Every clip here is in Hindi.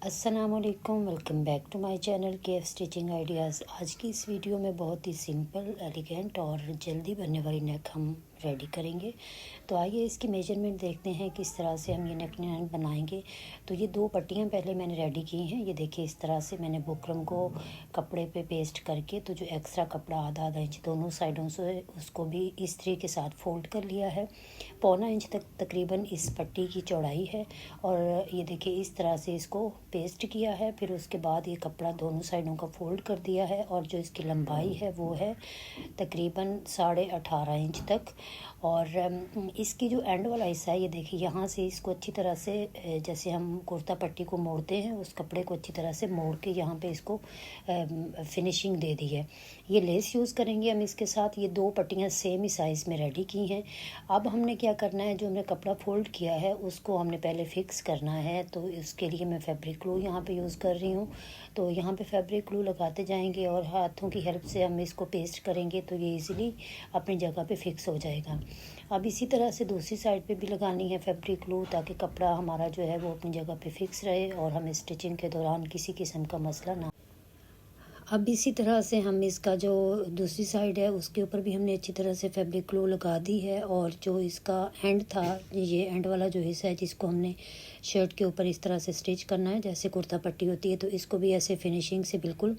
अस्सलामुअलैकुम, welcome back to my channel KF stitching ideas. आज की इस वीडियो में बहुत ही सिंपल, एलिगेंट और जल्दी बनने वाली नेक हम रेडी करेंगे। तो आइए इसकी मेजरमेंट देखते हैं किस तरह से हम ये नेक बनाएंगे। तो ये दो पट्टियाँ पहले मैंने रेडी की हैं। ये देखिए, इस तरह से मैंने बुकरम को कपड़े पे पेस्ट करके तो जो एक्स्ट्रा कपड़ा आधा आधा इंच दोनों साइडों से उसको भी इस्त्री के साथ फोल्ड कर लिया है। पौना इंच तक तकरीबन इस पट्टी की चौड़ाई है और ये देखिए इस तरह से इसको पेस्ट किया है। फिर उसके बाद ये कपड़ा दोनों साइडों का फोल्ड कर दिया है और जो इसकी लंबाई है वो है तकरीबन 18.5 इंच तक। और इसकी जो एंड वाला हिस्सा है, ये देखिए यहाँ से इसको अच्छी तरह से जैसे हम कुर्ता पट्टी को मोड़ते हैं उस कपड़े को अच्छी तरह से मोड़ के यहाँ पे इसको फिनिशिंग दे दी है। ये लेस यूज़ करेंगे हम इसके साथ। ये दो पट्टियाँ सेम ही साइज़ में रेडी की हैं। अब हमने क्या करना है, जो हमने कपड़ा फोल्ड किया है उसको हमने पहले फ़िक्स करना है। तो इसके लिए मैं फैब्रिक ग्लू यहाँ पे यूज़ कर रही हूँ। तो यहाँ पे फैब्रिक ग्लू लगाते जाएंगे और हाथों की हेल्प से हम इसको पेस्ट करेंगे तो ये इजीली अपनी जगह पे फिक्स हो जाएगा। अब इसी तरह से दूसरी साइड पे भी लगानी है फैब्रिक ग्लू, ताकि कपड़ा हमारा जो है वो अपनी जगह पे फिक्स रहे और हमें स्टिचिंग के दौरान किसी किस्म का मसला ना। अब इसी तरह से हम इसका जो दूसरी साइड है उसके ऊपर भी हमने अच्छी तरह से फैब्रिक ग्लू लगा दी है। और जो इसका एंड था, ये एंड वाला जो हिस्सा है जिसको हमने शर्ट के ऊपर इस तरह से स्टिच करना है जैसे कुर्ता पट्टी होती है, तो इसको भी ऐसे फिनिशिंग से बिल्कुल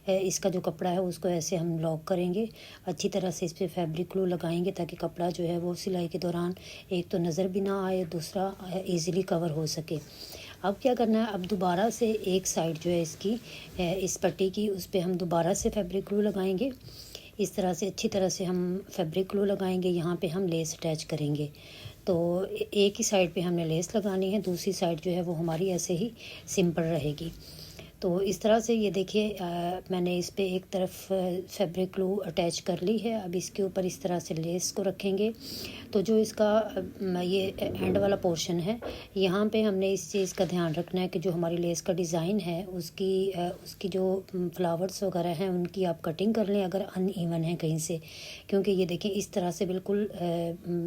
इसका जो कपड़ा है उसको ऐसे हम लॉक करेंगे। अच्छी तरह से इस पर फैब्रिक ग्लू लगाएंगे ताकि कपड़ा जो है वो सिलाई के दौरान एक तो नज़र भी ना आए, दूसरा ईज़िली कवर हो सके। अब क्या करना है, अब दोबारा से एक साइड जो है इसकी इस पट्टी की, उस पर हम दोबारा से फैब्रिक ग्लू लगाएंगे। इस तरह से अच्छी तरह से हम फैब्रिक ग्लू लगाएंगे। यहाँ पे हम लेस अटैच करेंगे। तो एक ही साइड पे हमने लेस लगानी है, दूसरी साइड जो है वो हमारी ऐसे ही सिंपल रहेगी। तो इस तरह से ये देखिए मैंने इस पे एक तरफ फैब्रिक ग्लू अटैच कर ली है। अब इसके ऊपर इस तरह से लेस को रखेंगे। तो जो इसका ये एंड वाला पोर्शन है, यहाँ पे हमने इस चीज़ का ध्यान रखना है कि जो हमारी लेस का डिज़ाइन है उसकी जो फ्लावर्स वगैरह हैं उनकी आप कटिंग कर लें अगर अनइवन है कहीं से, क्योंकि ये देखिए इस तरह से बिल्कुल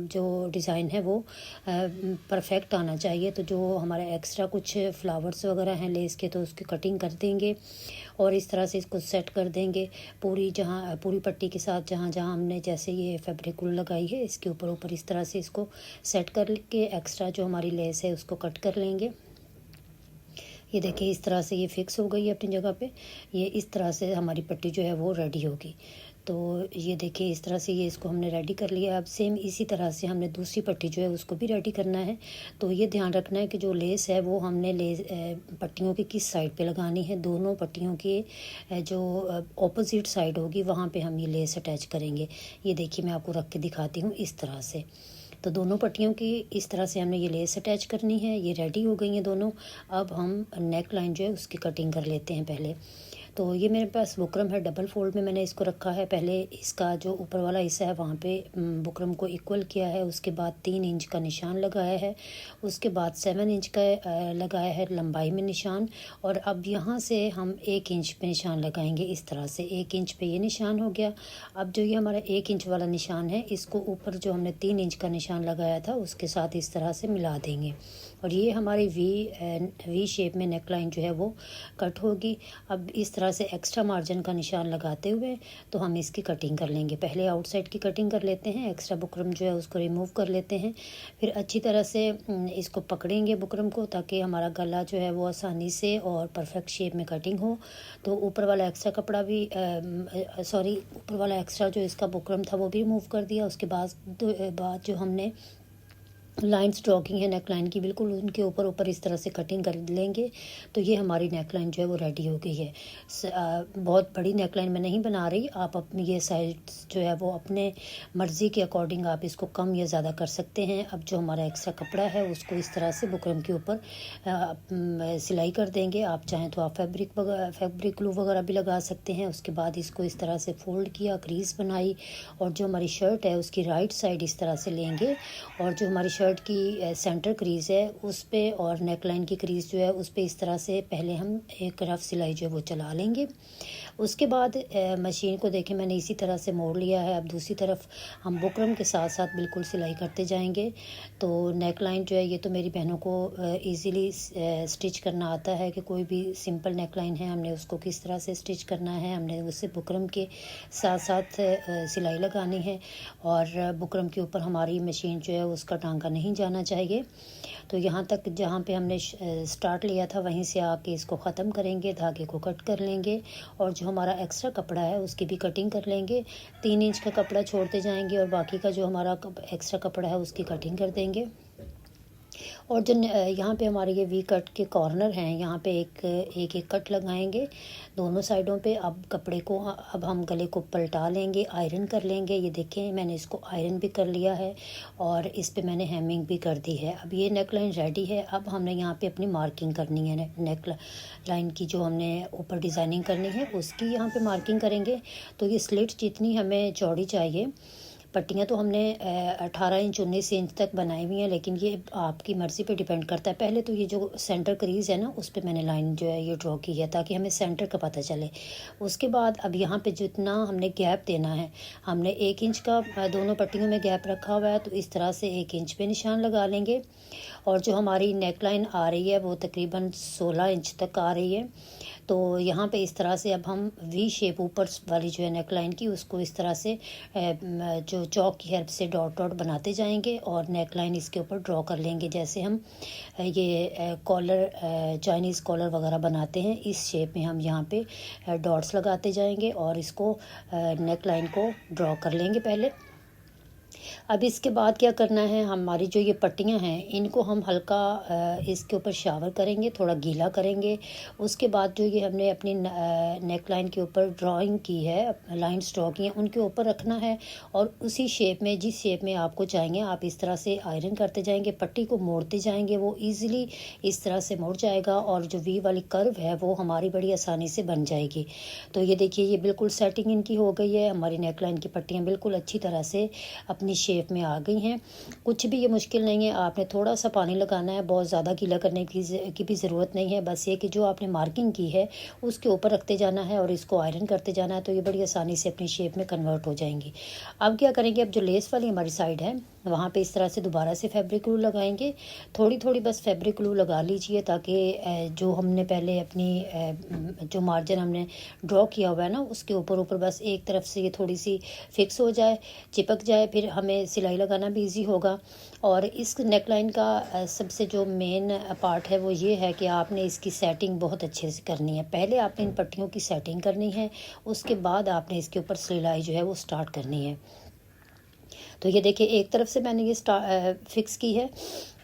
जो डिज़ाइन है वो परफेक्ट आना चाहिए। तो जो हमारे एक्स्ट्रा कुछ फ्लावर्स वगैरह हैं लेस के, तो उसकी कटिंग कर देंगे और इस तरह से इसको सेट कर देंगे पूरी पट्टी के साथ। जहाँ जहाँ हमने जैसे ये फैब्रिक ग्लू लगाई है इसके ऊपर इस तरह से इसको सेट कर के एक्स्ट्रा जो हमारी लेस है उसको कट कर लेंगे। ये देखिए इस तरह से ये फिक्स हो गई है अपनी जगह पे। ये इस तरह से हमारी पट्टी जो है वो रेडी होगी। तो ये देखिए इस तरह से ये इसको हमने रेडी कर लिया। अब सेम इसी तरह से हमने दूसरी पट्टी जो है उसको भी रेडी करना है। तो ये ध्यान रखना है कि जो लेस है वो हमने पट्टियों की किस साइड पे लगानी है। दोनों पट्टियों के जो ऑपोजिट साइड होगी वहाँ पे हम ये लेस अटैच करेंगे। ये देखिए मैं आपको रख के दिखाती हूँ इस तरह से। तो दोनों पट्टियों की इस तरह से हमने ये लेस अटैच करनी है। ये रेडी हो गई हैं दोनों। अब हम नेक लाइन जो है उसकी कटिंग कर लेते हैं पहले। तो ये मेरे पास बुकरम है, डबल फोल्ड में मैंने इसको रखा है। पहले इसका जो ऊपर वाला हिस्सा है वहाँ पे बुकरम को इक्वल किया है। उसके बाद 3 इंच का निशान लगाया है। उसके बाद 7 इंच का लगाया है लंबाई में निशान। और अब यहाँ से हम 1 इंच पे निशान लगाएंगे। इस तरह से 1 इंच पे ये निशान हो गया। अब जो ये हमारा 1 इंच वाला निशान है इसको ऊपर जो हमने 3 इंच का निशान लगाया था उसके साथ इस तरह से मिला देंगे और ये हमारी वी शेप में नेक लाइन जो है वो कट होगी। अब इस तरह से एक्स्ट्रा मार्जिन का निशान लगाते हुए तो हम इसकी कटिंग कर लेंगे। पहले आउटसाइड की कटिंग कर लेते हैं, एक्स्ट्रा बुकरम जो है उसको रिमूव कर लेते हैं। फिर अच्छी तरह से इसको पकड़ेंगे बुकरम को, ताकि हमारा गला जो है वो आसानी से और परफेक्ट शेप में कटिंग हो। तो ऊपर वाला एक्स्ट्रा कपड़ा भी ऊपर वाला एक्स्ट्रा जो इसका बुकरम था वो भी रिमूव कर दिया। उसके बाद जो हमने लाइंस ड्रॉ की है नेक लाइन की, बिल्कुल उनके ऊपर इस तरह से कटिंग कर लेंगे। तो ये हमारी नेक लाइन जो है वो रेडी हो गई है। बहुत बड़ी नेक लाइन मैं नहीं बना रही, आप अपनी ये साइड्स जो है वो अपने मर्ज़ी के अकॉर्डिंग आप इसको कम या ज़्यादा कर सकते हैं। अब जो हमारा एक्स्ट्रा कपड़ा है उसको इस तरह से बुकरम के ऊपर सिलाई कर देंगे। आप चाहें तो आप फैब्रिक ग्लू वगैरह भी लगा सकते हैं। उसके बाद इसको इस तरह से फोल्ड किया, क्रीज बनाई और जो हमारी शर्ट है उसकी राइट साइड इस तरह से लेंगे और जो हमारी शर्ट की सेंटर क्रीज़ है उस पे और नेक लाइन की क्रीज़ जो है उस पे इस तरह से पहले हम एक रफ़ सिलाई जो है वो चला लेंगे। उसके बाद मशीन को देखें मैंने इसी तरह से मोड़ लिया है। अब दूसरी तरफ हम बुकरम के साथ साथ बिल्कुल सिलाई करते जाएंगे। तो नेक लाइन जो है ये तो मेरी बहनों को इजीली स्टिच करना आता है कि कोई भी सिंपल नेक लाइन है हमने उसको किस तरह से स्टिच करना है, हमने उससे बुकरम के साथ साथ सिलाई लगानी है और बुकरम के ऊपर हमारी मशीन जो है उसका टांका नहीं जाना चाहिए। तो यहाँ तक जहाँ पे हमने स्टार्ट लिया था वहीं से आके इसको ख़त्म करेंगे, धागे को कट कर लेंगे और जो हमारा एक्स्ट्रा कपड़ा है उसकी भी कटिंग कर लेंगे। 3 इंच का कपड़ा छोड़ते जाएंगे और बाकी का जो हमारा एक्स्ट्रा कपड़ा है उसकी कटिंग कर देंगे। और जो यहाँ पे हमारे ये वी कट के कॉर्नर हैं यहाँ पे एक कट लगाएंगे दोनों साइडों पे। अब कपड़े को अब हम गले को पलटा लेंगे, आयरन कर लेंगे। ये देखें मैंने इसको आयरन भी कर लिया है और इस पे मैंने हेमिंग भी कर दी है। अब ये नेक लाइन रेडी है। अब हमने यहाँ पे अपनी मार्किंग करनी है, नेक लाइन की जो हमने ऊपर डिज़ाइनिंग करनी है उसकी यहाँ पे मार्किंग करेंगे। तो ये स्लिट जितनी हमें चौड़ी चाहिए, पट्टियाँ तो हमने 18 इंच 19 इंच तक बनाई हुई हैं, लेकिन ये आपकी मर्ज़ी पे डिपेंड करता है। पहले तो ये जो सेंटर क्रीज़ है ना उस पे मैंने लाइन जो है ये ड्रॉ की है ताकि हमें सेंटर का पता चले। उसके बाद अब यहाँ पे जितना हमने गैप देना है, हमने 1 इंच का दोनों पट्टियों में गैप रखा हुआ है तो इस तरह से 1 इंच पे निशान लगा लेंगे। और जो हमारी नेक लाइन आ रही है वो तकरीबन 16 इंच तक आ रही है। तो यहाँ पे इस तरह से अब हम वी शेप ऊपर वाली जो है नेक लाइन की उसको इस तरह से जो चौक की हेल्प से डॉट डॉट बनाते जाएंगे और नेक लाइन इसके ऊपर ड्रॉ कर लेंगे। जैसे हम ये कॉलर चाइनीज़ कॉलर वगैरह बनाते हैं इस शेप में हम यहाँ पे डॉट्स लगाते जाएंगे और इसको नेक लाइन को ड्रॉ कर लेंगे पहले। अब इसके बाद क्या करना है, हमारी जो ये पट्टियाँ हैं इनको हम हल्का इसके ऊपर शावर करेंगे, थोड़ा गीला करेंगे। उसके बाद जो ये हमने अपनी नेक लाइन के ऊपर ड्राइंग की है, लाइंस ड्रॉ की हैं, उनके ऊपर रखना है और उसी शेप में जिस शेप में आपको चाहिए आप इस तरह से आयरन करते जाएंगे, पट्टी को मोड़ते जाएंगे, वो ईज़िली इस तरह से मुड़ जाएगा और जो वी वाली कर्व है वो हमारी बड़ी आसानी से बन जाएगी। तो ये देखिए ये बिल्कुल सेटिंग इनकी हो गई है। हमारी नेक लाइन की पट्टियाँ बिल्कुल अच्छी तरह से अपनी शेप में आ गई हैं। कुछ भी ये मुश्किल नहीं है, आपने थोड़ा सा पानी लगाना है, बहुत ज़्यादा गीला करने की भी ज़रूरत नहीं है। बस ये कि जो आपने मार्किंग की है उसके ऊपर रखते जाना है और इसको आयरन करते जाना है तो ये बड़ी आसानी से अपनी शेप में कन्वर्ट हो जाएंगी। अब क्या करेंगे, अब जो लेस वाली हमारी साइड है वहाँ पे इस तरह से दोबारा से फैब्रिक ग्लू लगाएंगे। थोड़ी थोड़ी बस फैब्रिक ग्लू लगा लीजिए ताकि जो हमने पहले अपनी जो मार्जिन हमने ड्रॉ किया हुआ है ना उसके ऊपर बस एक तरफ से ये थोड़ी सी फिक्स हो जाए, चिपक जाए, फिर हमें सिलाई लगाना भी इजी होगा। और इस नेक लाइन का सबसे जो मेन पार्ट है वो ये है कि आपने इसकी सेटिंग बहुत अच्छे से करनी है। पहले आपने इन पट्टियों की सेटिंग करनी है, उसके बाद आपने इसके ऊपर सिलाई जो है वो स्टार्ट करनी है। तो ये देखिए एक तरफ से मैंने ये फिक्स की है।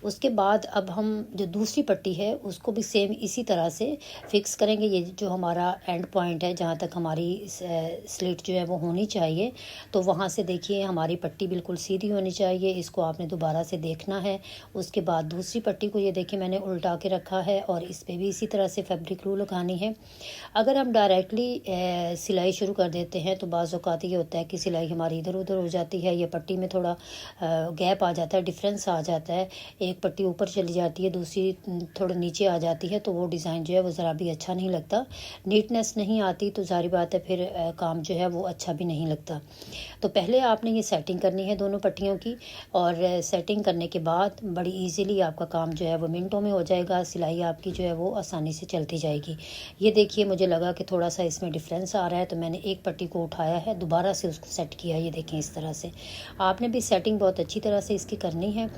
उसके बाद अब हम जो दूसरी पट्टी है उसको भी सेम इसी तरह से फिक्स करेंगे। ये जो हमारा एंड पॉइंट है जहाँ तक हमारी स्लिट जो है वो होनी चाहिए, तो वहाँ से देखिए हमारी पट्टी बिल्कुल सीधी होनी चाहिए। इसको आपने दोबारा से देखना है। उसके बाद दूसरी पट्टी को ये देखिए मैंने उल्टा के रखा है और इस पर भी इसी तरह से फैब्रिक ग्लू लगानी है। अगर हम डायरेक्टली सिलाई शुरू कर देते हैं तो बाज़ औक़ात ये होता है कि सिलाई हमारी इधर उधर हो जाती है, ये पट्टी में थोड़ा गैप आ जाता है, डिफरेंस आ जाता है। एक पट्टी ऊपर चली जाती है, दूसरी थोड़ा नीचे आ जाती है, तो वो डिज़ाइन जो है वो ज़रा भी अच्छा नहीं लगता, नीटनेस नहीं आती। तो जारी बात है फिर काम जो है वो अच्छा भी नहीं लगता। तो पहले आपने ये सेटिंग करनी है दोनों पट्टियों की और सेटिंग करने के बाद बड़ी इजीली आपका काम जो है वो मिनटों में हो जाएगा। सिलाई आपकी जो है वो आसानी से चलती जाएगी। ये देखिए मुझे लगा कि थोड़ा सा इसमें डिफरेंस आ रहा है तो मैंने एक पट्टी को उठाया है, दोबारा से उसको सेट किया। ये देखें इस तरह से आपने भी सेटिंग बहुत अच्छी तरह से इसकी करनी है।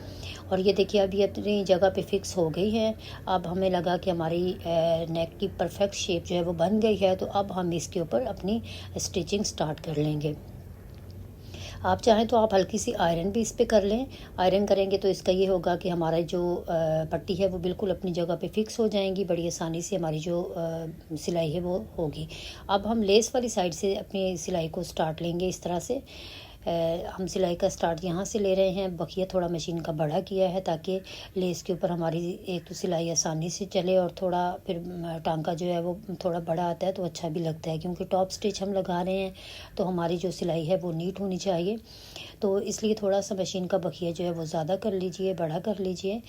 और ये देखिए अब ये अपनी जगह पे फिक्स हो गई है। अब हमें लगा कि हमारी नेक की परफेक्ट शेप जो है वो बन गई है, तो अब हम इसके ऊपर अपनी स्टिचिंग स्टार्ट कर लेंगे। आप चाहें तो आप हल्की सी आयरन भी इस पर कर लें। आयरन करेंगे तो इसका ये होगा कि हमारा जो पट्टी है वो बिल्कुल अपनी जगह पे फिक्स हो जाएंगी, बड़ी आसानी से हमारी जो सिलाई है वो होगी। अब हम लेस वाली साइड से अपनी सिलाई को स्टार्ट लेंगे इस तरह से। हम सिलाई का स्टार्ट यहाँ से ले रहे हैं। बखिया थोड़ा मशीन का बड़ा किया है ताकि लेस के ऊपर हमारी एक तो सिलाई आसानी से चले और थोड़ा फिर टांका जो है वो थोड़ा बड़ा आता है तो अच्छा भी लगता है, क्योंकि टॉप स्टिच हम लगा रहे हैं तो हमारी जो सिलाई है वो नीट होनी चाहिए। तो इसलिए थोड़ा सा मशीन का बखिया जो है वो ज़्यादा कर लीजिए, बड़ा कर लीजिए।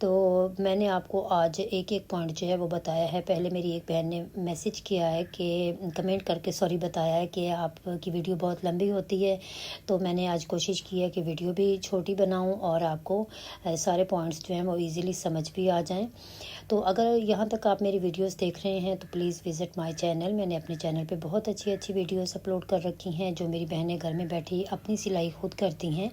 तो मैंने आपको आज एक एक पॉइंट जो है वो बताया है। पहले मेरी एक बहन ने मैसेज किया है कि कमेंट करके बताया है कि आपकी वीडियो बहुत लंबी होती है, तो मैंने आज कोशिश की है कि वीडियो भी छोटी बनाऊं और आपको सारे पॉइंट्स जो हैं वो इजीली समझ भी आ जाएं। तो अगर यहाँ तक आप मेरी वीडियोस देख रहे हैं तो प्लीज़ विज़िट माय चैनल। मैंने अपने चैनल पे बहुत अच्छी अच्छी वीडियोस अपलोड कर रखी हैं जो मेरी बहनें घर में बैठी अपनी सिलाई खुद करती हैं,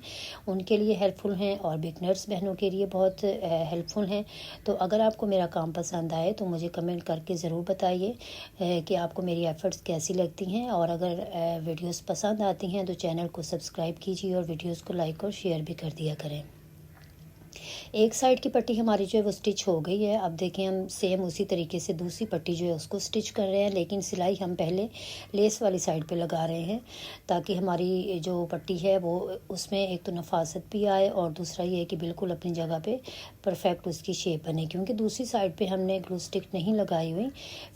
उनके लिए हेल्पफुल हैं और बिगनर्स बहनों के लिए बहुत हेल्पफुल हैं। तो अगर आपको मेरा काम पसंद आए तो मुझे कमेंट करके ज़रूर बताइए कि आपको मेरी एफ़र्ट्स कैसी लगती हैं, और अगर वीडियोस पसंद आती हैं तो चैनल को सब्सक्राइब कीजिए और वीडियोस को लाइक और शेयर भी कर दिया करें। एक साइड की पट्टी हमारी जो है वो स्टिच हो गई है। अब देखें हम सेम उसी तरीके से दूसरी पट्टी जो है उसको स्टिच कर रहे हैं, लेकिन सिलाई हम पहले लेस वाली साइड पे लगा रहे हैं ताकि हमारी जो पट्टी है वो उसमें एक तो नफासत भी आए और दूसरा ये है कि बिल्कुल अपनी जगह पे परफेक्ट उसकी शेप बने। क्योंकि दूसरी साइड पे हमने ग्लू स्टिक नहीं लगाई हुई,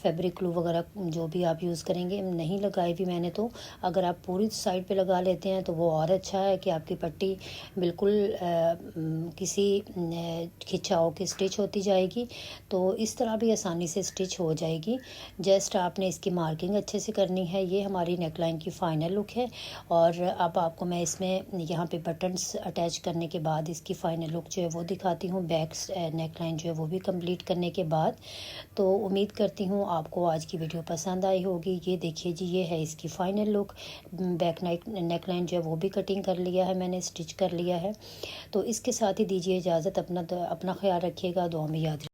फैब्रिक ग्लू वगैरह जो भी आप यूज़ करेंगे नहीं लगाई हुई मैंने। तो अगर आप पूरी साइड पे लगा लेते हैं तो वो और अच्छा है कि आपकी पट्टी बिल्कुल किसी खिंचाव की स्टिच होती जाएगी, तो इस तरह भी आसानी से स्टिच हो जाएगी। जस्ट आपने इसकी मार्किंग अच्छे से करनी है। ये हमारी नेकलाइन की फ़ाइनल लुक है और अब आपको मैं इसमें यहाँ पे बटन्स अटैच करने के बाद इसकी फ़ाइनल लुक जो है वो दिखाती हूँ, बैक नेकलाइन जो है वो भी कंप्लीट करने के बाद। तो उम्मीद करती हूँ आपको आज की वीडियो पसंद आई होगी। ये देखिए जी, ये है इसकी फ़ाइनल लुक। बैक नेकलाइन जो है वो भी कटिंग कर लिया है मैंने, स्टिच कर लिया है। तो इसके साथ ही दीजिए इजाज़त। अपना ख्याल रखिएगा, दुआ में याद